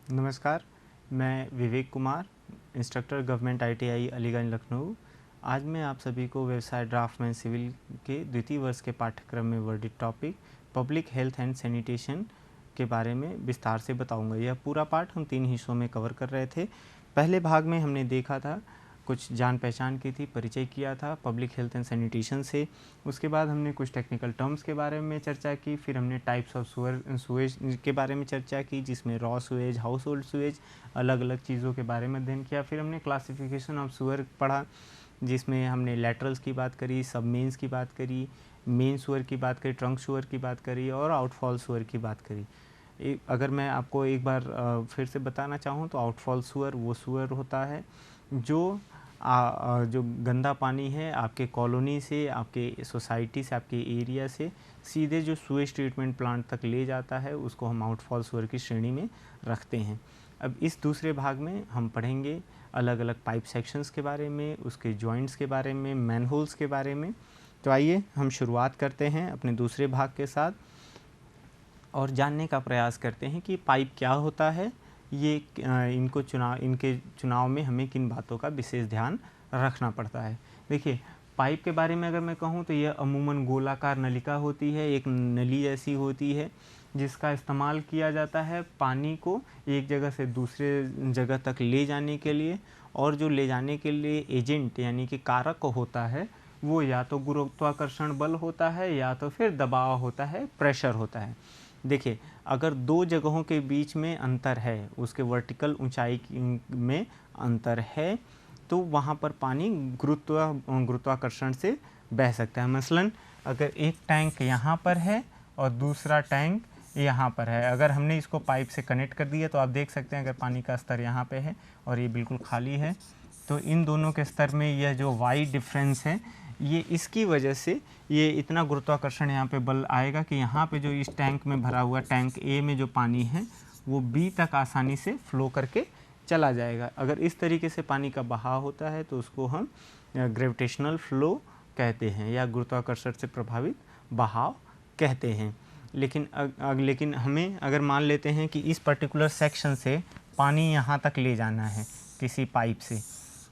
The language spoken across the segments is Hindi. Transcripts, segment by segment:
नमस्कार, मैं Vivek Kumar, instructor government ITI Aliganj Lucknow. आज मैं आप सभी को व्यवसाय ड्राफ्टमैन सिविल के द्वितीय वर्ष के पाठ्यक्रम में वर्णित topic public health and sanitation के बारे में विस्तार से बताऊंगा। यह पूरा पाठ हम 3 हिस्सों में कवर कर रहे थे। पहले भाग में हमने देखा था, कुछ जान पहचान की थी, परिचय किया था पब्लिक हेल्थ एंड सैनिटेशन से। उसके बाद हमने कुछ टेक्निकल टर्म्स के बारे में चर्चा की। फिर हमने टाइप्स ऑफ सुएज के बारे में चर्चा की, जिसमें raw Suez, house hold Suez, अलग अलग चीज़ों के बारे में अध्ययन किया। फिर हमने क्लासिफिकेशन ऑफ सुअर पढ़ा, जिसमें हमने लैटरल्स की बात करी, सब मेन्स की बात करी, मेन सुअर की बात करी, ट्रंक सुअर की बात करी और आउटफॉल सुअर की बात करी। अगर मैं आपको एक बार फिर से बताना चाहूँ तो आउटफॉल सुअर वो सुअर होता है जो गंदा पानी है आपके कॉलोनी से, आपके सोसाइटी से, आपके एरिया से सीधे जो सुएज ट्रीटमेंट प्लांट तक ले जाता है, उसको हम आउटफॉल सुअर की श्रेणी में रखते हैं। अब इस दूसरे भाग में हम पढ़ेंगे अलग अलग पाइप सेक्शंस के बारे में, उसके जॉइंट्स के बारे में, मैनहोल्स के बारे में। तो आइए हम शुरुआत करते हैं अपने दूसरे भाग के साथ और जानने का प्रयास करते हैं कि पाइप क्या होता है, ये इनके चुनाव में हमें किन बातों का विशेष ध्यान रखना पड़ता है। देखिए, पाइप के बारे में अगर मैं कहूँ तो यह अमूमन गोलाकार नलिका होती है, एक नली जैसी होती है, जिसका इस्तेमाल किया जाता है पानी को एक जगह से दूसरे जगह तक ले जाने के लिए। और जो ले जाने के लिए एजेंट यानी कि कारक होता है, वो या तो गुरुत्वाकर्षण बल होता है या तो फिर दबाव होता है, प्रेशर होता है। देखिए, अगर दो जगहों के बीच में अंतर है, उसके वर्टिकल ऊंचाई में अंतर है, तो वहाँ पर पानी गुरुत्वाकर्षण से बह सकता है। मसलन अगर एक टैंक यहाँ पर है और दूसरा टैंक यहाँ पर है, अगर हमने इसको पाइप से कनेक्ट कर दिया तो आप देख सकते हैं अगर पानी का स्तर यहाँ पे है और ये बिल्कुल खाली है, तो इन दोनों के स्तर में यह जो वाई डिफरेंस है, ये इसकी वजह से ये इतना गुरुत्वाकर्षण यहाँ पे बल आएगा कि यहाँ पे जो इस टैंक में भरा हुआ टैंक ए में जो पानी है वो बी तक आसानी से फ्लो करके चला जाएगा। अगर इस तरीके से पानी का बहाव होता है तो उसको हम ग्रेविटेशनल फ्लो कहते हैं या गुरुत्वाकर्षण से प्रभावित बहाव कहते हैं। लेकिन हमें अगर मान लेते हैं कि इस पर्टिकुलर सेक्शन से पानी यहाँ तक ले जाना है किसी पाइप से,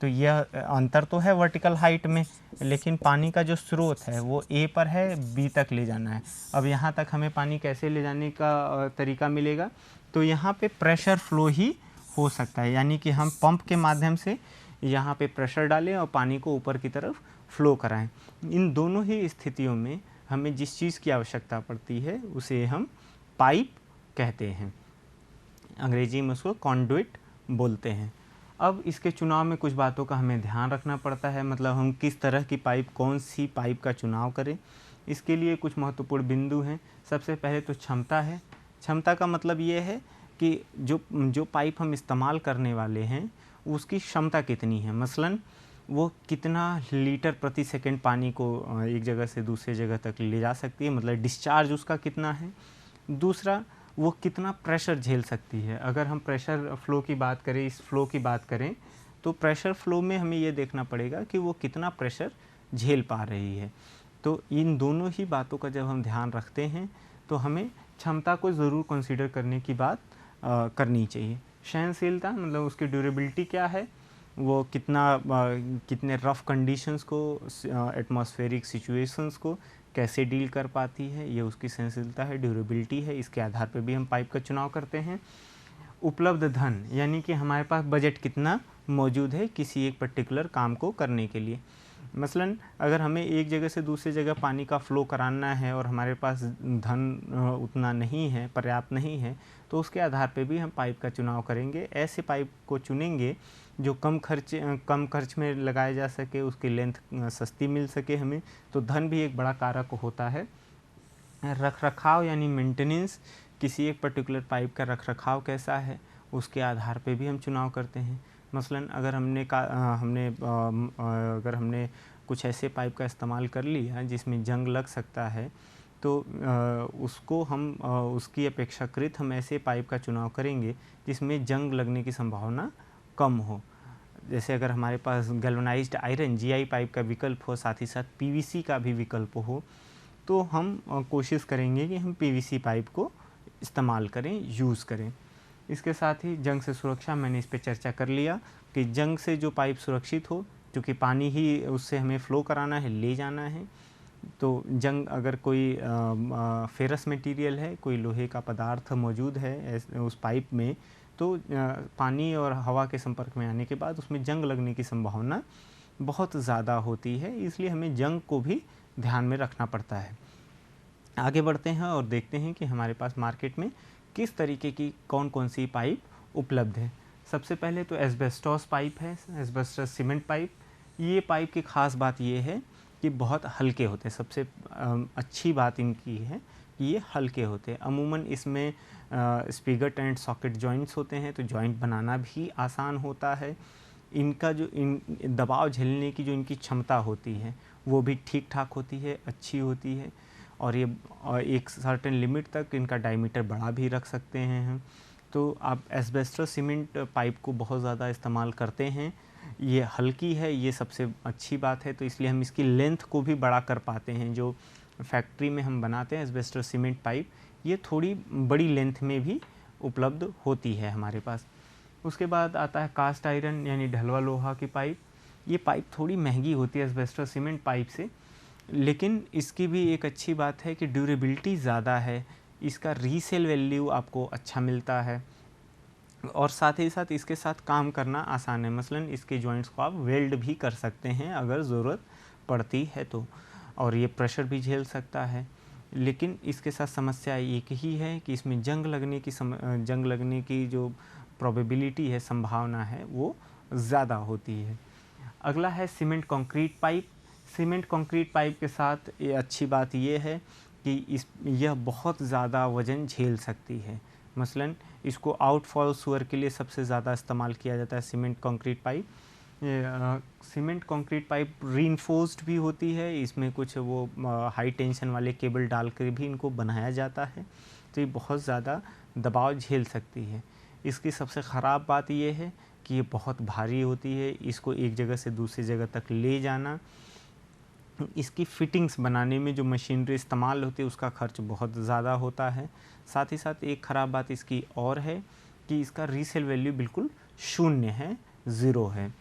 तो यह अंतर तो है वर्टिकल हाइट में, लेकिन पानी का जो स्रोत है वो ए पर है, बी तक ले जाना है। अब यहाँ तक हमें पानी कैसे ले जाने का तरीका मिलेगा, तो यहाँ पे प्रेशर फ्लो ही हो सकता है, यानी कि हम पंप के माध्यम से यहाँ पे प्रेशर डालें और पानी को ऊपर की तरफ फ्लो कराएं। इन दोनों ही स्थितियों में हमें जिस चीज़ की आवश्यकता पड़ती है उसे हम पाइप कहते हैं, अंग्रेजी में उसको कॉन्डुइट बोलते हैं। अब इसके चुनाव में कुछ बातों का हमें ध्यान रखना पड़ता है, मतलब हम किस तरह की पाइप, कौन सी पाइप का चुनाव करें। इसके लिए कुछ महत्वपूर्ण बिंदु हैं। सबसे पहले तो क्षमता है। क्षमता का मतलब ये है कि जो पाइप हम इस्तेमाल करने वाले हैं उसकी क्षमता कितनी है। मसलन वो कितना लीटर प्रति सेकंड पानी को एक जगह से दूसरे जगह तक ले जा सकती है, मतलब डिस्चार्ज उसका कितना है। दूसरा, वो कितना प्रेशर झेल सकती है। अगर हम प्रेशर फ्लो की बात करें, इस फ्लो की बात करें, तो प्रेशर फ्लो में हमें ये देखना पड़ेगा कि वो कितना प्रेशर झेल पा रही है। तो इन दोनों ही बातों का जब हम ध्यान रखते हैं तो हमें क्षमता को ज़रूर कंसीडर करने की बात करनी चाहिए। सहनशीलता मतलब उसकी ड्यूरेबिलिटी क्या है, वो कितने रफ़ कंडीशंस को, एटमॉस्फेरिक सिचुएशंस को कैसे डील कर पाती है, ये उसकी सहनशीलता है, ड्यूरेबिलिटी है। इसके आधार पर भी हम पाइप का चुनाव करते हैं। उपलब्ध धन यानी कि हमारे पास बजट कितना मौजूद है किसी एक पर्टिकुलर काम को करने के लिए। मसलन अगर हमें एक जगह से दूसरी जगह पानी का फ़्लो कराना है और हमारे पास धन उतना नहीं है, पर्याप्त नहीं है, तो उसके आधार पे भी हम पाइप का चुनाव करेंगे। ऐसे पाइप को चुनेंगे जो कम खर्च में लगाया जा सके, उसकी लेंथ सस्ती मिल सके हमें। तो धन भी एक बड़ा कारक होता है। रख रखाव यानी मेंटेनेंस, किसी एक पर्टिकुलर पाइप का रख रखाव कैसा है, उसके आधार पे भी हम चुनाव करते हैं। मसलन अगर हमने कुछ ऐसे पाइप का इस्तेमाल कर लिया जिसमें जंग लग सकता है, तो उसकी अपेक्षाकृत हम ऐसे पाइप का चुनाव करेंगे जिसमें जंग लगने की संभावना कम हो। जैसे अगर हमारे पास गैल्वेनाइज्ड आयरन जीआई पाइप का विकल्प हो, साथ ही साथ पीवीसी का भी विकल्प हो, तो हम कोशिश करेंगे कि हम पीवीसी पाइप को इस्तेमाल करें, यूज़ करें। इसके साथ ही जंग से सुरक्षा, मैंने इस पे चर्चा कर लिया कि जंग से जो पाइप सुरक्षित हो, क्योंकि पानी ही उससे हमें फ़्लो कराना है, ले जाना है। तो जंग अगर कोई फेरस मटेरियल है, कोई लोहे का पदार्थ मौजूद है उस पाइप में, तो पानी और हवा के संपर्क में आने के बाद उसमें जंग लगने की संभावना बहुत ज़्यादा होती है, इसलिए हमें जंग को भी ध्यान में रखना पड़ता है। आगे बढ़ते हैं और देखते हैं कि हमारे पास मार्केट में किस तरीके की कौन कौन सी पाइप उपलब्ध है। सबसे पहले तो एस्बेस्टॉस पाइप है, एस्बेस्टॉस सीमेंट पाइप। ये पाइप की ख़ास बात ये है कि बहुत हल्के होते हैं। सबसे अच्छी बात इनकी है कि ये हल्के होते हैं। अमूमन इसमें स्पिगट एंड सॉकेट जॉइंट्स होते हैं, तो जॉइंट बनाना भी आसान होता है। इनका जो दबाव झेलने की जो इनकी क्षमता होती है वो भी ठीक ठाक होती है, अच्छी होती है। और ये एक सर्टेन लिमिट तक इनका डायमीटर बड़ा भी रख सकते हैं हम। तो आप एस्बेस्टॉस सीमेंट पाइप को बहुत ज़्यादा इस्तेमाल करते हैं। ये हल्की है, ये सबसे अच्छी बात है, तो इसलिए हम इसकी लेंथ को भी बड़ा कर पाते हैं। जो फैक्ट्री में हम बनाते हैं एस्बेस्टॉस सीमेंट पाइप, ये थोड़ी बड़ी लेंथ में भी उपलब्ध होती है हमारे पास। उसके बाद आता है कास्ट आयरन यानी ढलवा लोहा की पाइप। ये पाइप थोड़ी महंगी होती है एस्बेस्टॉस सीमेंट पाइप से, लेकिन इसकी भी एक अच्छी बात है कि ड्यूरेबिलिटी ज़्यादा है, इसका रीसेल वैल्यू आपको अच्छा मिलता है, और साथ ही साथ इसके साथ काम करना आसान है। मसलन इसके जॉइंट्स को आप वेल्ड भी कर सकते हैं अगर ज़रूरत पड़ती है तो, और ये प्रेशर भी झेल सकता है। लेकिन इसके साथ समस्या एक ही है कि इसमें जंग लगने की जो प्रोबेबिलिटी है, संभावना है, वो ज़्यादा होती है। अगला है cement concrete pipe. Cement concrete pipe के साथ ये अच्छी बात ये है कि यह बहुत ज़्यादा वज़न झेल सकती है। मसलन इसको आउटफॉल सुअर के लिए सबसे ज़्यादा इस्तेमाल किया जाता है cement concrete pipe. Cement concrete pipe reinforced भी होती है, इसमें कुछ वो हाई टेंशन वाले केबल डाल कर भी इनको बनाया जाता है, तो ये बहुत ज़्यादा दबाव झेल सकती है। इसकी सबसे ख़राब बात ये है कि ये बहुत भारी होती है, इसको एक जगह से दूसरी जगह तक ले जाना, इसकी फ़िटिंग्स बनाने में जो मशीनरी इस्तेमाल होती है उसका खर्च बहुत ज़्यादा होता है। साथ ही साथ एक ख़राब बात इसकी और है कि इसका रीसेल वैल्यू बिल्कुल शून्य है, ज़ीरो है।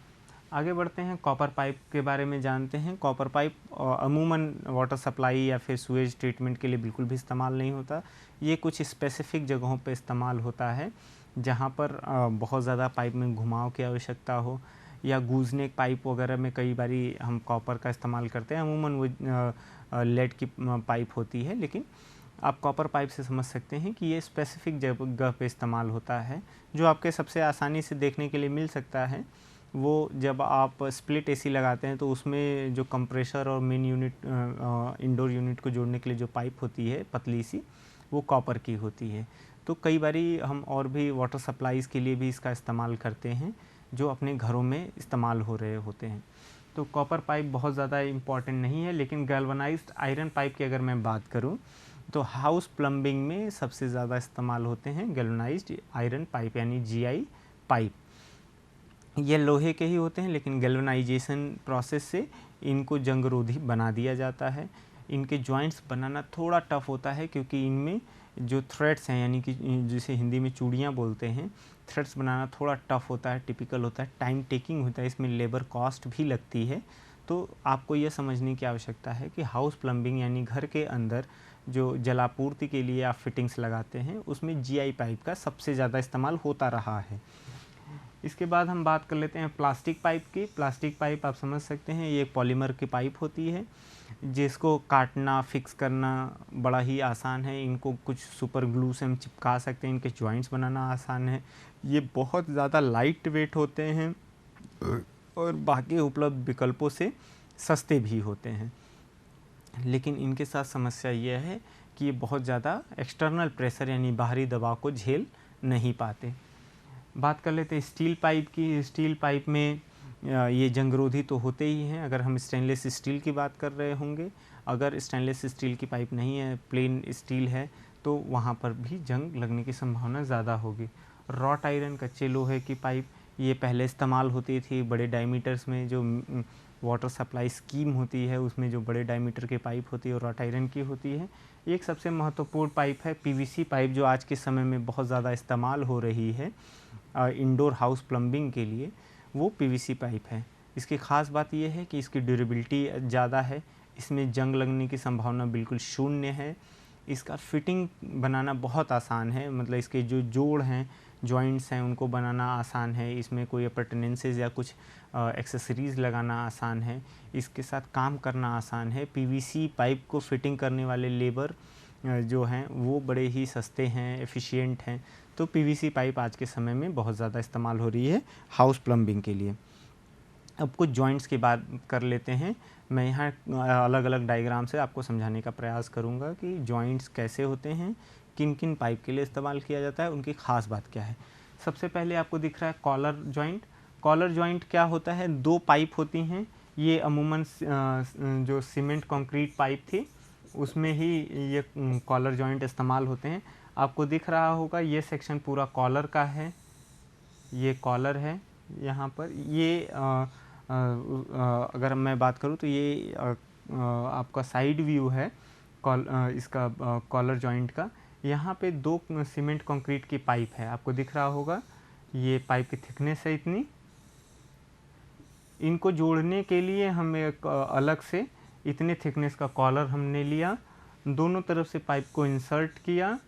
आगे बढ़ते हैं, कॉपर पाइप के बारे में जानते हैं। कॉपर पाइप अमूमन वाटर सप्लाई या फिर सूएज ट्रीटमेंट के लिए बिल्कुल भी इस्तेमाल नहीं होता। ये कुछ स्पेसिफ़िक जगहों पे इस्तेमाल होता है जहाँ पर बहुत ज़्यादा पाइप में घुमाव की आवश्यकता हो, या गूंजने पाइप वगैरह में कई बारी हम कॉपर का इस्तेमाल करते हैं। अमूमन वो लेड की पाइप होती है, लेकिन आप कॉपर पाइप से समझ सकते हैं कि ये स्पेसिफ़िक जगह पे इस्तेमाल होता है। जो आपके सबसे आसानी से देखने के लिए मिल सकता है वो जब आप स्प्लिट एसी लगाते हैं, तो उसमें जो कंप्रेसर और मेन यूनिट इंडोर यूनिट को जोड़ने के लिए जो पाइप होती है पतली सी, वो कॉपर की होती है। तो कई बारी हम और भी वाटर सप्लाईज़ के लिए भी इसका इस्तेमाल करते हैं जो अपने घरों में इस्तेमाल हो रहे होते हैं। तो कॉपर पाइप बहुत ज़्यादा इम्पॉर्टेंट नहीं है, लेकिन गैल्वनाइज्ड आयरन पाइप की अगर मैं बात करूं तो हाउस प्लम्बिंग में सबसे ज़्यादा इस्तेमाल होते हैं गैल्वनाइज्ड आयरन पाइप यानी जीआई पाइप। ये लोहे के ही होते हैं, लेकिन गैल्वनाइजेशन प्रोसेस से इनको जंगरोधी बना दिया जाता है। इनके जॉइंट्स बनाना थोड़ा टफ़ होता है क्योंकि इनमें जो थ्रेड्स हैं, यानी कि जिसे हिंदी में चूड़ियाँ बोलते हैं, थ्रेड्स बनाना थोड़ा टफ़ होता है, टिपिकल होता है, टाइम टेकिंग होता है, इसमें लेबर कॉस्ट भी लगती है। तो आपको यह समझने की आवश्यकता है कि हाउस प्लम्बिंग यानी घर के अंदर जो जलापूर्ति के लिए आप फिटिंग्स लगाते हैं उसमें जीआई पाइप का सबसे ज़्यादा इस्तेमाल होता रहा है। इसके बाद हम बात कर लेते हैं प्लास्टिक पाइप की। प्लास्टिक पाइप आप समझ सकते हैं, ये एक पॉलीमर की पाइप होती है जिसको काटना, फिक्स करना बड़ा ही आसान है। इनको कुछ सुपर ग्लू से हम चिपका सकते हैं, इनके जॉइंट्स बनाना आसान है। ये बहुत ज़्यादा लाइट वेट होते हैं और बाकी उपलब्ध विकल्पों से सस्ते भी होते हैं, लेकिन इनके साथ समस्या यह है कि ये बहुत ज़्यादा एक्सटर्नल प्रेशर यानी बाहरी दबाव को झेल नहीं पाते। बात कर लेते हैं स्टील पाइप की। स्टील पाइप में ये जंगरोधी तो होते ही हैं अगर हम स्टेनलेस स्टील की बात कर रहे होंगे। अगर स्टेनलेस स्टील की पाइप नहीं है, प्लेन स्टील है, तो वहाँ पर भी जंग लगने की संभावना ज़्यादा होगी। रॉट आयरन कच्चे लोहे की पाइप ये पहले इस्तेमाल होती थी बड़े डायमीटर्स में, जो वाटर सप्लाई स्कीम होती है उसमें जो बड़े डायमीटर के पाइप होती है और रॉट आयरन की होती है। एक सबसे महत्वपूर्ण पाइप है पीवीसी पाइप, जो आज के समय में बहुत ज़्यादा इस्तेमाल हो रही है इंडोर हाउस प्लम्बिंग के लिए, वो पीवीसी पाइप है। इसकी ख़ास बात यह है कि इसकी ड्यूरेबिलिटी ज़्यादा है, इसमें जंग लगने की संभावना बिल्कुल शून्य है। इसका फिटिंग बनाना बहुत आसान है, मतलब इसके जो जोड़ हैं, जॉइंट्स हैं, उनको बनाना आसान है। इसमें कोई अपर्टेनेंसेस या कुछ एक्सेसरीज़ लगाना आसान है। इसके साथ काम करना आसान है। पीवीसी पाइप को फिटिंग करने वाले लेबर जो हैं वो बड़े ही सस्ते हैं, एफिशिएंट हैं। तो पीवीसी पाइप आज के समय में बहुत ज़्यादा इस्तेमाल हो रही है हाउस प्लम्बिंग के लिए। अब कुछ जॉइंट्स की बात कर लेते हैं। मैं यहाँ अलग अलग डायग्राम से आपको समझाने का प्रयास करूँगा कि जॉइंट्स कैसे होते हैं, किन किन पाइप के लिए इस्तेमाल किया जाता है, उनकी ख़ास बात क्या है। सबसे पहले आपको दिख रहा है कॉलर जॉइंट। कॉलर जॉइंट क्या होता है, दो पाइप होती हैं। ये अमूमन जो सीमेंट कंक्रीट पाइप थी उसमें ही ये कॉलर जॉइंट इस्तेमाल होते हैं। आपको दिख रहा होगा ये सेक्शन पूरा कॉलर का है, ये कॉलर है। यहाँ पर ये अगर मैं बात करूँ तो ये आपका साइड व्यू है इसका कॉलर जॉइंट का। यहाँ पे दो सीमेंट कंक्रीट की पाइप है, आपको दिख रहा होगा। ये पाइप की थिकनेस है इतनी। इनको जोड़ने के लिए हम एक अलग से इतने थिकनेस का कॉलर हमने लिया, दोनों तरफ से पाइप को इंसर्ट किया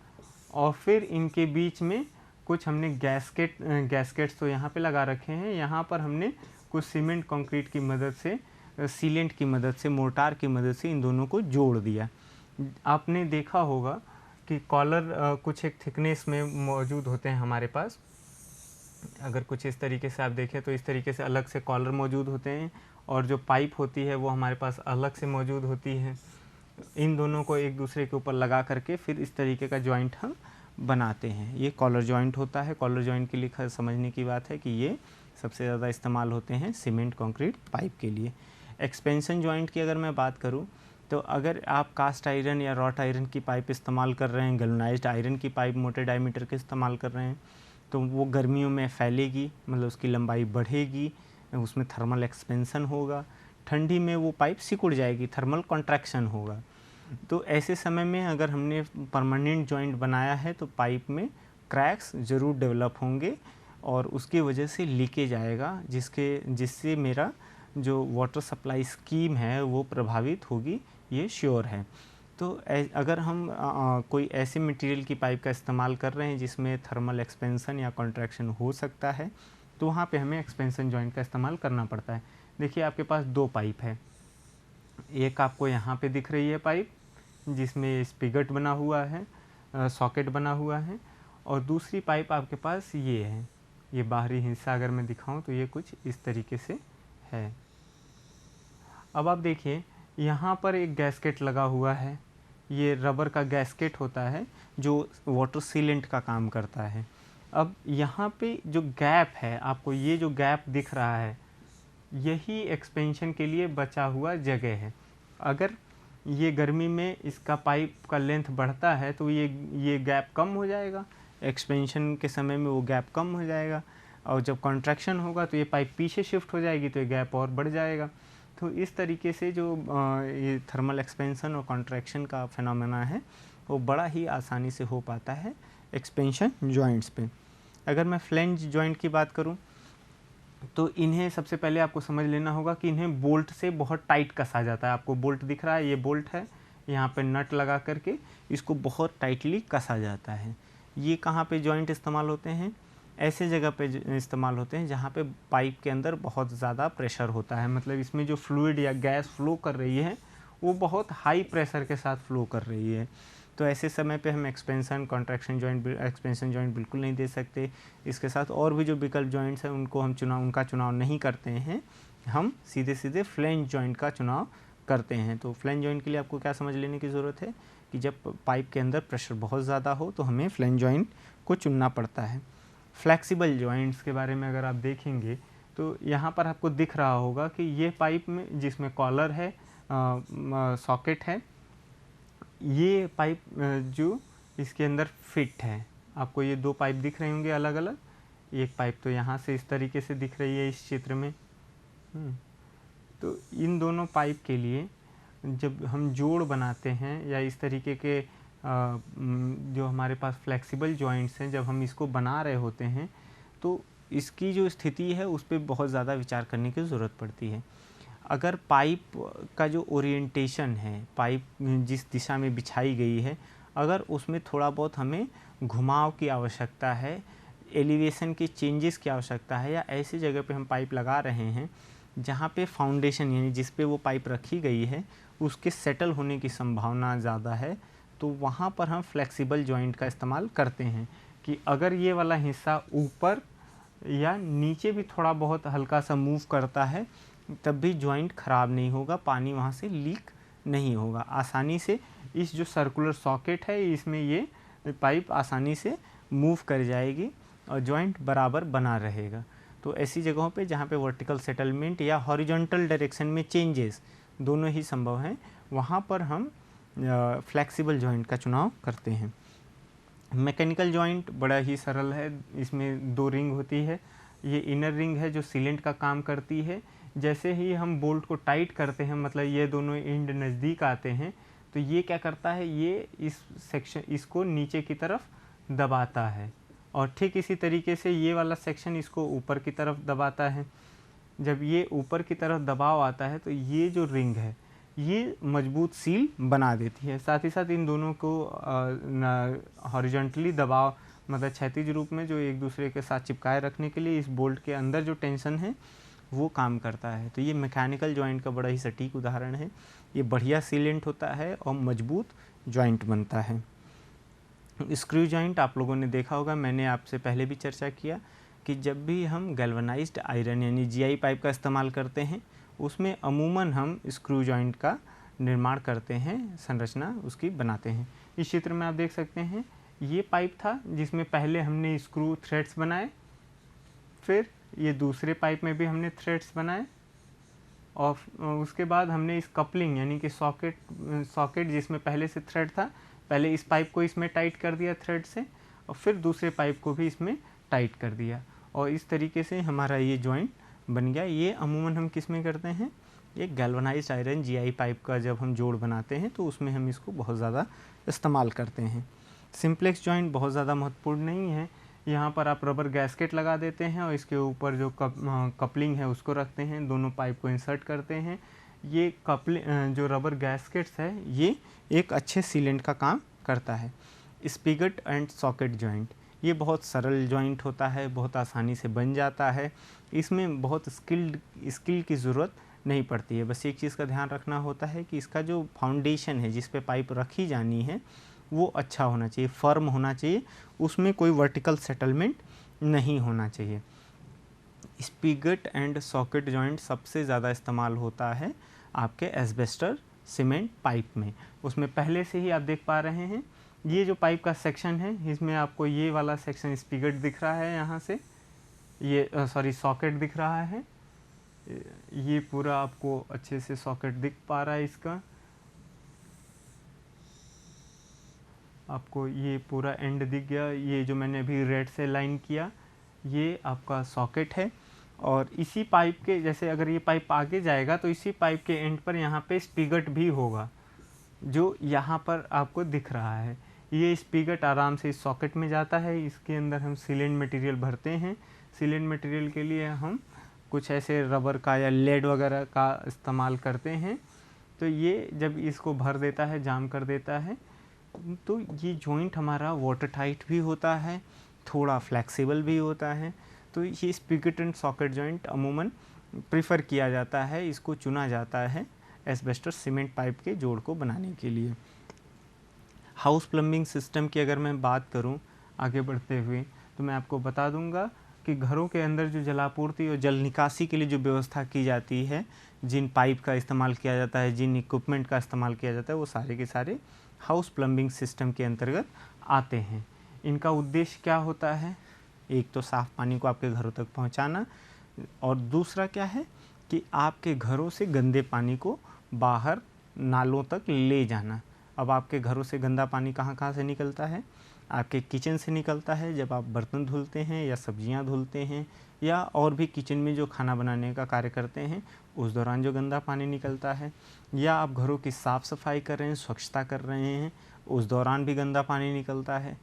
और फिर इनके बीच में कुछ हमने गैस्केट्स तो यहाँ पे लगा रखे हैं। यहाँ पर हमने कुछ सीमेंट कंक्रीट की मदद से, सीलेंट की मदद से, मोर्टार की मदद से इन दोनों को जोड़ दिया। आपने देखा होगा कि कॉलर कुछ एक थिकनेस में मौजूद होते हैं हमारे पास। अगर कुछ इस तरीके से आप देखें तो इस तरीके से अलग से कॉलर मौजूद होते हैं और जो पाइप होती है वो हमारे पास अलग से मौजूद होती है। इन दोनों को एक दूसरे के ऊपर लगा करके फिर इस तरीके का जॉइंट हम बनाते हैं। ये कॉलर जॉइंट होता है। कॉलर जॉइंट के लिए समझने की बात है कि ये सबसे ज़्यादा इस्तेमाल होते हैं सीमेंट कंक्रीट पाइप के लिए। एक्सपेंशन जॉइंट की अगर मैं बात करूँ तो अगर आप कास्ट आयरन या रॉट आयरन की पाइप इस्तेमाल कर रहे हैं, गैल्वेनाइज्ड आयरन की पाइप मोटे डायमीटर के इस्तेमाल कर रहे हैं, तो वो गर्मियों में फैलेगी, मतलब उसकी लंबाई बढ़ेगी, उसमें थर्मल एक्सपेंशन होगा। ठंडी में वो पाइप सिकुड़ जाएगी, थर्मल कॉन्ट्रैक्शन होगा। तो ऐसे समय में अगर हमने परमानेंट जॉइंट बनाया है तो पाइप में क्रैक्स ज़रूर डेवलप होंगे और उसकी वजह से लीकेज आएगा, जिससे मेरा जो वाटर सप्लाई स्कीम है वो प्रभावित होगी, ये श्योर है। तो अगर हम कोई ऐसे मटेरियल की पाइप का इस्तेमाल कर रहे हैं जिसमें थर्मल एक्सपेंशन या कॉन्ट्रैक्शन हो सकता है, तो वहाँ पे हमें एक्सपेंशन जॉइंट का इस्तेमाल करना पड़ता है। देखिए आपके पास दो पाइप है, एक आपको यहाँ पे दिख रही है पाइप जिसमें स्पिगट बना हुआ है, सॉकेट बना हुआ है, और दूसरी पाइप आपके पास ये है। ये बाहरी हिस्सा अगर मैं दिखाऊं तो ये कुछ इस तरीके से है। अब आप देखिए यहाँ पर एक गैस्केट लगा हुआ है, ये रबर का गैस्केट होता है जो वाटर सीलेंट का काम करता है। अब यहाँ पे जो गैप है, आपको ये जो गैप दिख रहा है, यही एक्सपेंशन के लिए बचा हुआ जगह है। अगर ये गर्मी में इसका पाइप का लेंथ बढ़ता है तो ये गैप कम हो जाएगा, एक्सपेंशन के समय में वो गैप कम हो जाएगा, और जब कॉन्ट्रैक्शन होगा तो ये पाइप पीछे शिफ्ट हो जाएगी तो ये गैप और बढ़ जाएगा। तो इस तरीके से जो ये थर्मल एक्सपेंशन और कॉन्ट्रैक्शन का फिनोमेना है वो बड़ा ही आसानी से हो पाता है एक्सपेंशन जॉइंट्स पे। अगर मैं फ्लेंज जॉइंट की बात करूं तो इन्हें सबसे पहले आपको समझ लेना होगा कि इन्हें बोल्ट से बहुत टाइट कसा जाता है। आपको बोल्ट दिख रहा है, ये बोल्ट है, यहाँ पे नट लगा करके इसको बहुत टाइटली कसा जाता है। ये कहाँ पे जॉइंट इस्तेमाल होते हैं, ऐसे जगह पे इस्तेमाल होते हैं जहाँ पे पाइप के अंदर बहुत ज़्यादा प्रेशर होता है, मतलब इसमें जो फ्लूइड या गैस फ्लो कर रही है वो बहुत हाई प्रेशर के साथ फ्लो कर रही है। तो ऐसे समय पे हम एक्सपेंशन जॉइंट बिल्कुल नहीं दे सकते। इसके साथ और भी जो विकल्प जॉइंट्स हैं उनका चुनाव नहीं करते हैं, हम सीधे फ्लेंज जॉइंट का चुनाव करते हैं। तो फ्लेंज जॉइंट के लिए आपको क्या समझ लेने की ज़रूरत है कि जब पाइप के अंदर प्रेशर बहुत ज़्यादा हो तो हमें फ्लेंज जॉइंट को चुनना पड़ता है। फ्लेक्सिबल जॉइंट्स के बारे में अगर आप देखेंगे तो यहाँ पर आपको दिख रहा होगा कि ये पाइप में जिसमें कॉलर है, सॉकेट है, ये पाइप जो इसके अंदर फिट है। आपको ये दो पाइप दिख रहे होंगे अलग अलग। एक पाइप तो यहाँ से इस तरीके से दिख रही है इस चित्र में, तो इन दोनों पाइप के लिए जब हम जोड़ बनाते हैं या इस तरीके के जो हमारे पास फ्लेक्सिबल जॉइंट्स हैं, जब हम इसको बना रहे होते हैं तो इसकी जो स्थिति है उस पर बहुत ज़्यादा विचार करने की ज़रूरत पड़ती है। अगर पाइप का जो ओरिएंटेशन है, पाइप जिस दिशा में बिछाई गई है, अगर उसमें थोड़ा बहुत हमें घुमाव की आवश्यकता है, एलिवेशन के चेंजेस की आवश्यकता है, या ऐसी जगह पे हम पाइप लगा रहे हैं जहाँ पे फाउंडेशन यानी जिस पे वो पाइप रखी गई है उसके सेटल होने की संभावना ज़्यादा है, तो वहाँ पर हम फ्लेक्सिबल जॉइंट का इस्तेमाल करते हैं कि अगर ये वाला हिस्सा ऊपर या नीचे भी थोड़ा बहुत हल्का सा मूव करता है तब भी जॉइंट ख़राब नहीं होगा, पानी वहाँ से लीक नहीं होगा। आसानी से इस जो सर्कुलर सॉकेट है इसमें ये पाइप आसानी से मूव कर जाएगी और जॉइंट बराबर बना रहेगा। तो ऐसी जगहों पे जहाँ पे वर्टिकल सेटलमेंट या हॉरिजॉन्टल डायरेक्शन में चेंजेस दोनों ही संभव हैं, वहाँ पर हम फ्लेक्सिबल जॉइंट का चुनाव करते हैं। मैकेनिकल जॉइंट बड़ा ही सरल है, इसमें 2 रिंग होती है। ये इनर रिंग है जो सीलेंट का काम करती है। जैसे ही हम बोल्ट को टाइट करते हैं, मतलब ये दोनों एंड नज़दीक आते हैं, तो ये क्या करता है, ये इस सेक्शन इसको नीचे की तरफ दबाता है और ठीक इसी तरीके से ये वाला सेक्शन इसको ऊपर की तरफ दबाता है। जब ये ऊपर की तरफ दबाव आता है तो ये जो रिंग है ये मजबूत सील बना देती है। साथ ही साथ इन दोनों को हॉरिजॉन्टली दबाव मतलब क्षैतिज रूप में जो एक दूसरे के साथ चिपकाए रखने के लिए इस बोल्ट के अंदर जो टेंशन है वो काम करता है। तो ये मैकेनिकल जॉइंट का बड़ा ही सटीक उदाहरण है। ये बढ़िया सीलेंट होता है और मजबूत जॉइंट बनता है। स्क्रू जॉइंट आप लोगों ने देखा होगा, मैंने आपसे पहले भी चर्चा किया कि जब भी हम गैल्वेनाइज्ड आयरन यानी जीआई पाइप का इस्तेमाल करते हैं उसमें अमूमन हम स्क्रू जॉइंट का निर्माण करते हैं, संरचना उसकी बनाते हैं। इस चित्र में आप देख सकते हैं ये पाइप था जिसमें पहले हमने स्क्रू थ्रेड्स बनाए, फिर ये दूसरे पाइप में भी हमने थ्रेड्स बनाए और उसके बाद हमने इस कपलिंग यानी कि सॉकेट जिसमें पहले से थ्रेड था, पहले इस पाइप को इसमें टाइट कर दिया थ्रेड से और फिर दूसरे पाइप को भी इसमें टाइट कर दिया और इस तरीके से हमारा ये जॉइंट बन गया। ये अमूमन हम किस में करते हैं, ये गैल्वेनाइज्ड आयरन जीआई पाइप का जब हम जोड़ बनाते हैं तो उसमें हम इसको बहुत ज़्यादा इस्तेमाल करते हैं। सिंप्लेक्स जॉइंट बहुत ज़्यादा महत्वपूर्ण नहीं है। यहाँ पर आप रबर गैस्केट लगा देते हैं और इसके ऊपर जो कपलिंग है उसको रखते हैं, दोनों पाइप को इंसर्ट करते हैं। ये जो रबर गैस्केट्स है ये एक अच्छे सीलेंट का काम करता है। स्पिगट एंड सॉकेट जॉइंट, ये बहुत सरल जॉइंट होता है, बहुत आसानी से बन जाता है। इसमें बहुत स्किल की ज़रूरत नहीं पड़ती है। बस एक चीज़ का ध्यान रखना होता है कि इसका जो फाउंडेशन है जिस पे पाइप रखी जानी है वो अच्छा होना चाहिए, फर्म होना चाहिए, उसमें कोई वर्टिकल सेटलमेंट नहीं होना चाहिए। स्पिगट एंड सॉकेट जॉइंट सबसे ज़्यादा इस्तेमाल होता है आपके एस्बेस्टर सीमेंट पाइप में। उसमें पहले से ही आप देख पा रहे हैं ये जो पाइप का सेक्शन है इसमें आपको ये वाला सेक्शन स्पिगट दिख रहा है, यहाँ से ये सॉकेट दिख रहा है। ये पूरा आपको अच्छे से सॉकेट दिख पा रहा है इसका, आपको ये पूरा एंड दिख गया। ये जो मैंने अभी रेड से लाइन किया ये आपका सॉकेट है और इसी पाइप के जैसे अगर ये पाइप आगे जाएगा तो इसी पाइप के एंड पर यहाँ पे स्पिगट भी होगा जो यहाँ पर आपको दिख रहा है। ये स्पिगट आराम से इस सॉकेट में जाता है, इसके अंदर हम सीलेंट मटेरियल भरते हैं। सीलेंट मटेरियल के लिए हम कुछ ऐसे रबर का या लेड वगैरह का इस्तेमाल करते हैं। तो ये जब इसको भर देता है, जाम कर देता है, तो ये जॉइंट हमारा वाटर टाइट भी होता है, थोड़ा फ्लेक्सिबल भी होता है। तो ये स्पिगट एंड सॉकेट जॉइंट अमूमन प्रेफर किया जाता है, इसको चुना जाता है एस्बेस्टर सीमेंट पाइप के जोड़ को बनाने के लिए। हाउस प्लम्बिंग सिस्टम की अगर मैं बात करूं आगे बढ़ते हुए तो मैं आपको बता दूंगा कि घरों के अंदर जो जलापूर्ति और जल निकासी के लिए जो व्यवस्था की जाती है, जिन पाइप का इस्तेमाल किया जाता है, जिन इक्विपमेंट का इस्तेमाल किया जाता है, वो सारे के सारे हाउस प्लम्बिंग सिस्टम के अंतर्गत आते हैं। इनका उद्देश्य क्या होता है, एक तो साफ़ पानी को आपके घरों तक पहुंचाना और दूसरा क्या है कि आपके घरों से गंदे पानी को बाहर नालों तक ले जाना। अब आपके घरों से गंदा पानी कहाँ कहाँ से निकलता है, आपके किचन से निकलता है जब आप बर्तन धुलते हैं या सब्जियां धुलते हैं या और भी किचन में जो खाना बनाने का कार्य करते हैं उस दौरान जो गंदा पानी निकलता है, या आप घरों की साफ़ सफाई कर रहे हैं, स्वच्छता कर रहे हैं, उस दौरान भी गंदा पानी निकलता है।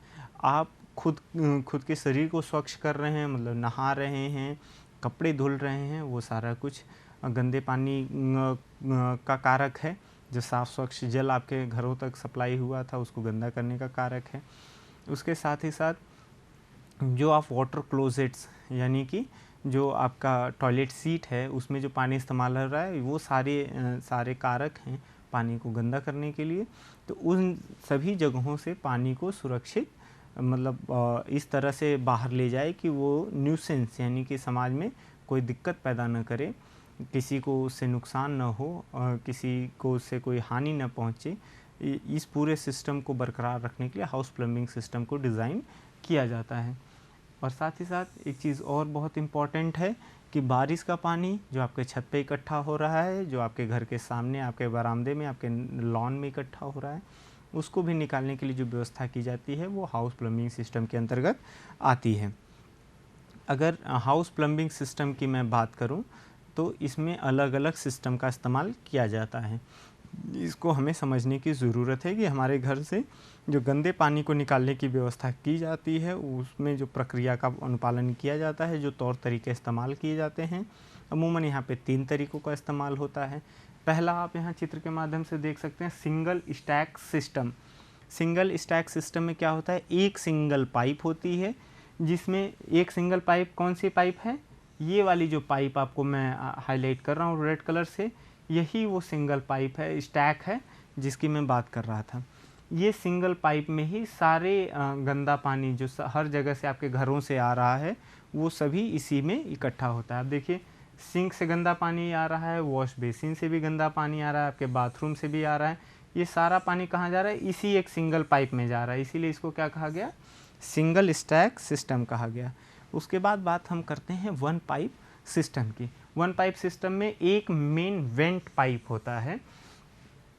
आप खुद के शरीर को स्वच्छ कर रहे हैं, मतलब नहा रहे हैं, कपड़े धुल रहे हैं, वो सारा कुछ गंदे पानी का कारक है। जो साफ़ स्वच्छ जल आपके घरों तक सप्लाई हुआ था उसको गंदा करने का कारक है। उसके साथ ही साथ जो आप वाटर क्लोजेट्स यानी कि जो आपका टॉयलेट सीट है उसमें जो पानी इस्तेमाल हो रहा है, वो सारे कारक हैं पानी को गंदा करने के लिए। तो उन सभी जगहों से पानी को सुरक्षित मतलब इस तरह से बाहर ले जाए कि वो न्यूसेंस यानी कि समाज में कोई दिक्कत पैदा न करे, किसी को उससे नुकसान न हो, किसी को उससे कोई हानि न पहुँचे। इस पूरे सिस्टम को बरकरार रखने के लिए हाउस प्लम्बिंग सिस्टम को डिज़ाइन किया जाता है। और साथ ही साथ एक चीज़ और बहुत इम्पॉर्टेंट है कि बारिश का पानी जो आपके छत पे इकट्ठा हो रहा है, जो आपके घर के सामने, आपके बरामदे में, आपके लॉन में इकट्ठा हो रहा है, उसको भी निकालने के लिए जो व्यवस्था की जाती है वो हाउस प्लम्बिंग सिस्टम के अंतर्गत आती है। अगर हाउस प्लम्बिंग सिस्टम की मैं बात करूं तो इसमें अलग अलग सिस्टम का इस्तेमाल किया जाता है। इसको हमें समझने की ज़रूरत है कि हमारे घर से जो गंदे पानी को निकालने की व्यवस्था की जाती है उसमें जो प्रक्रिया का अनुपालन किया जाता है, जो तौर तरीके इस्तेमाल किए जाते हैं, अमूमन यहाँ पे 3 तरीक़ों का इस्तेमाल होता है। पहला आप यहाँ चित्र के माध्यम से देख सकते हैं single stack system. Single stack system में क्या होता है, एक सिंगल पाइप होती है जिसमें एक सिंगल पाइप, कौन सी पाइप है, ये वाली जो पाइप आपको मैं हाईलाइट कर रहा हूँ रेड कलर से, यही वो सिंगल पाइप है, स्टैक है जिसकी मैं बात कर रहा था। ये सिंगल पाइप में ही सारे गंदा पानी जो हर जगह से आपके घरों से आ रहा है वो सभी इसी में इकट्ठा होता है। आप देखिए सिंक से गंदा पानी आ रहा है, वॉश बेसिन से भी गंदा पानी आ रहा है, आपके बाथरूम से भी आ रहा है, ये सारा पानी कहाँ जा रहा है, इसी एक सिंगल पाइप में जा रहा है, इसीलिए इसको क्या कहा गया, सिंगल स्टैक सिस्टम कहा गया। उसके बाद बात हम करते हैं वन पाइप सिस्टम की। वन पाइप सिस्टम में एक मेन वेंट पाइप होता है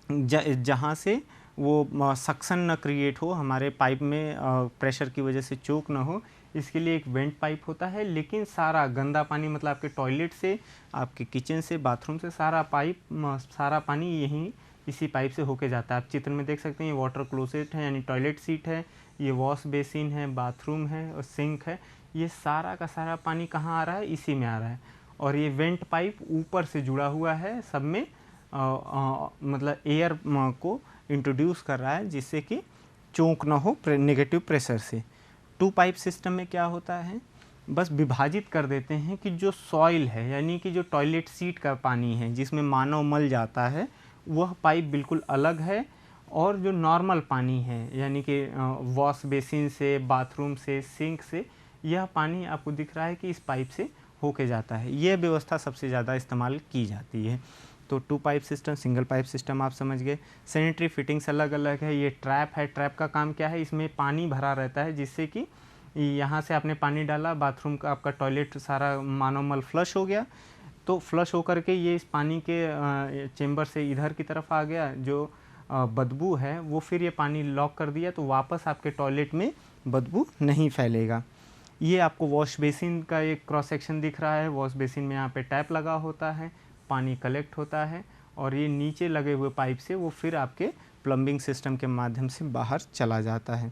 जहाँ से वो सक्शन न क्रिएट हो, हमारे पाइप में प्रेशर की वजह से चोक न हो, इसके लिए एक वेंट पाइप होता है। लेकिन सारा गंदा पानी मतलब आपके टॉयलेट से, आपके किचन से, बाथरूम से सारा पानी यहीं इसी पाइप से होके जाता है। आप चित्र में देख सकते हैं ये वाटर क्लोसेट है यानी टॉयलेट सीट है, ये वॉश बेसिन है, बाथरूम है और सिंक है, ये सारा का सारा पानी कहाँ आ रहा है, इसी में आ रहा है। और ये वेंट पाइप ऊपर से जुड़ा हुआ है, सब में मतलब एयर को इंट्रोड्यूस कर रहा है जिससे कि चोक ना हो नेगेटिव प्रेशर से। टू पाइप सिस्टम में क्या होता है, बस विभाजित कर देते हैं कि जो सॉइल है यानी कि जो टॉयलेट सीट का पानी है जिसमें मानव मल जाता है वह पाइप बिल्कुल अलग है, और जो नॉर्मल पानी है यानी कि वॉश बेसिन से, बाथरूम से, सिंक से, यह पानी आपको दिख रहा है कि इस पाइप से होके जाता है। यह व्यवस्था सबसे ज़्यादा इस्तेमाल की जाती है। तो two pipe system, single pipe system आप समझ गए। सैनिटरी फिटिंग्स अलग अलग है। ये ट्रैप है, ट्रैप का काम क्या है, इसमें पानी भरा रहता है जिससे कि यहाँ से आपने पानी डाला, बाथरूम का आपका टॉयलेट सारा मानव मल फ्लश हो गया, तो फ्लश होकर के ये इस पानी के चेंबर से इधर की तरफ आ गया, जो बदबू है वो फिर ये पानी लॉक कर दिया तो वापस आपके टॉयलेट में बदबू नहीं फैलेगा। ये आपको वॉश बेसिन का एक क्रॉस सेक्शन दिख रहा है। वॉश बेसिन में यहाँ पे टैप लगा होता है, पानी कलेक्ट होता है और ये नीचे लगे हुए पाइप से वो फिर आपके प्लम्बिंग सिस्टम के माध्यम से बाहर चला जाता है।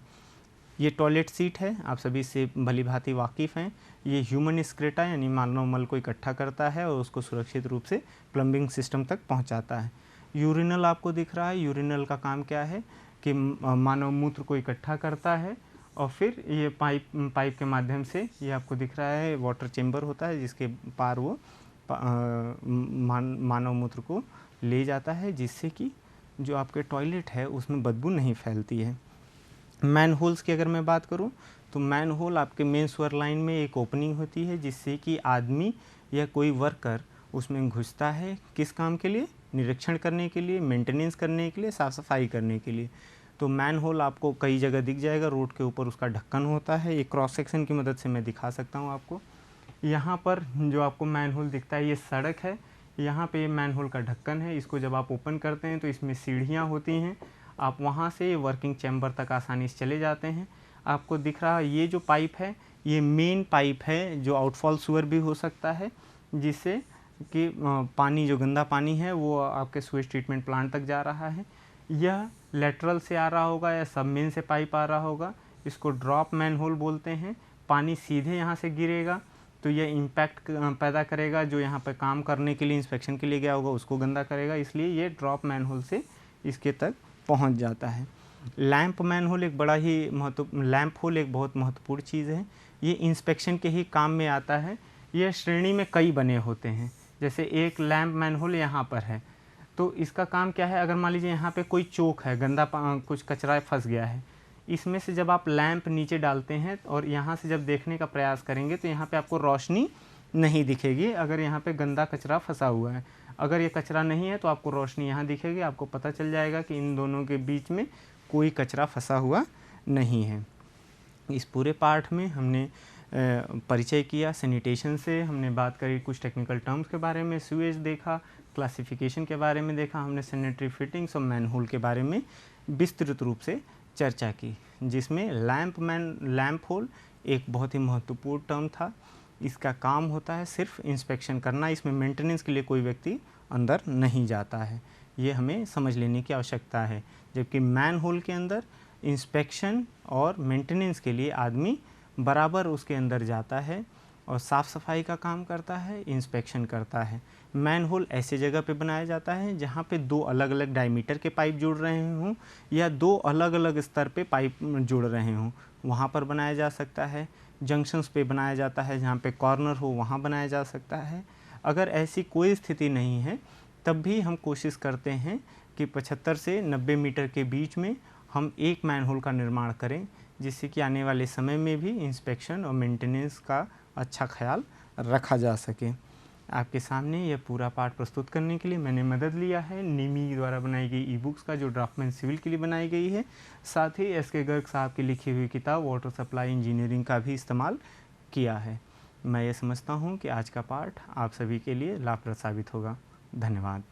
ये टॉयलेट सीट है, आप सभी से भली भांति वाकिफ़ हैं। ये ह्यूमन एक्सक्रीटा यानी मानव मल को इकट्ठा करता है और उसको सुरक्षित रूप से प्लम्बिंग सिस्टम तक पहुंचाता है। यूरिनल आपको दिख रहा है। यूरिनल का काम क्या है कि मानव मूत्र को इकट्ठा करता है और फिर ये पाइप के माध्यम से, ये आपको दिख रहा है वाटर चेम्बर होता है जिसके पार वो मानव मूत्र को ले जाता है जिससे कि जो आपके टॉयलेट है उसमें बदबू नहीं फैलती है। मैन होल्स की अगर मैं बात करूं तो मैन होल आपके मेन स्वर लाइन में एक ओपनिंग होती है जिससे कि आदमी या कोई वर्कर उसमें घुसता है। किस काम के लिए, निरीक्षण करने के लिए, मेंटेनेंस करने के लिए, साफ़ सफाई करने के लिए। तो मैन होल आपको कई जगह दिख जाएगा, रोड के ऊपर उसका ढक्कन होता है। एक क्रॉस सेक्शन की मदद से मैं दिखा सकता हूँ आपको। यहाँ पर जो आपको मैन होल दिखता है ये सड़क है, यहाँ पे मैन होल का ढक्कन है। इसको जब आप ओपन करते हैं तो इसमें सीढ़ियाँ होती हैं, आप वहाँ से वर्किंग चैम्बर तक आसानी से चले जाते हैं। आपको दिख रहा है ये जो पाइप है ये मेन पाइप है जो आउटफॉल सुअर भी हो सकता है, जिससे कि पानी जो गंदा पानी है वो आपके सुएज ट्रीटमेंट प्लांट तक जा रहा है। यह लेटरल से आ रहा होगा या सबमेन से पाइप आ रहा होगा, इसको ड्रॉप मैनहोल बोलते हैं। पानी सीधे यहाँ से गिरेगा तो यह इम्पैक्ट पैदा करेगा, जो यहाँ पर काम करने के लिए इंस्पेक्शन के लिए गया होगा उसको गंदा करेगा, इसलिए ये ड्रॉप मैनहोल से इसके तक पहुँच जाता है। लैंप मैनहोल एक बड़ा ही लैंप होल एक बहुत महत्वपूर्ण चीज़ है। ये इंस्पेक्शन के ही काम में आता है। यह श्रेणी में कई बने होते हैं। जैसे एक लैंप मैनहोल यहाँ पर है, तो इसका काम क्या है, अगर मान लीजिए यहाँ पे कोई चोक है, गंदा कुछ कचरा फंस गया है, इसमें से जब आप लैंप नीचे डालते हैं और यहाँ से जब देखने का प्रयास करेंगे तो यहाँ पे आपको रोशनी नहीं दिखेगी अगर यहाँ पे गंदा कचरा फंसा हुआ है। अगर ये कचरा नहीं है तो आपको रोशनी यहाँ दिखेगी, आपको पता चल जाएगा कि इन दोनों के बीच में कोई कचरा फंसा हुआ नहीं है। इस पूरे पाठ में हमने परिचय किया सैनिटेशन से, हमने बात करी कुछ टेक्निकल टर्म्स के बारे में, सीवेज देखा, क्लासिफिकेशन के बारे में देखा, हमने सैनिटरी फिटिंग्स और मैनहोल के बारे में विस्तृत रूप से चर्चा की, जिसमें लैंप होल एक बहुत ही महत्वपूर्ण टर्म था। इसका काम होता है सिर्फ इंस्पेक्शन करना, इसमें मेंटेनेंस के लिए कोई व्यक्ति अंदर नहीं जाता है, ये हमें समझ लेने की आवश्यकता है। जबकि मैनहोल के अंदर इंस्पेक्शन और मेंटेनेंस के लिए आदमी बराबर उसके अंदर जाता है और साफ़ सफाई का काम करता है, इंस्पेक्शन करता है। मैनहोल ऐसे जगह पे बनाया जाता है जहाँ पे दो अलग अलग डायमीटर के पाइप जुड़ रहे हों या दो अलग अलग स्तर पे पाइप जुड़ रहे हों, वहाँ पर बनाया जा सकता है। जंक्शंस पे बनाया जाता है, जहाँ पे कॉर्नर हो वहाँ बनाया जा सकता है। अगर ऐसी कोई स्थिति नहीं है तब भी हम कोशिश करते हैं कि 75 से 90 मीटर के बीच में हम एक मैनहोल का निर्माण करें, जिससे कि आने वाले समय में भी इंस्पेक्शन और मेंटेनेंस का अच्छा ख्याल रखा जा सके। आपके सामने यह पूरा पाठ प्रस्तुत करने के लिए मैंने मदद लिया है निमी द्वारा बनाई गई ई बुक्स का, जो ड्राफ्टमैन सिविल के लिए बनाई गई है। साथ ही एस.के. गर्ग साहब की लिखी हुई किताब वाटर सप्लाई इंजीनियरिंग का भी इस्तेमाल किया है। मैं ये समझता हूँ कि आज का पाठ आप सभी के लिए लाभप्रद साबित होगा। धन्यवाद।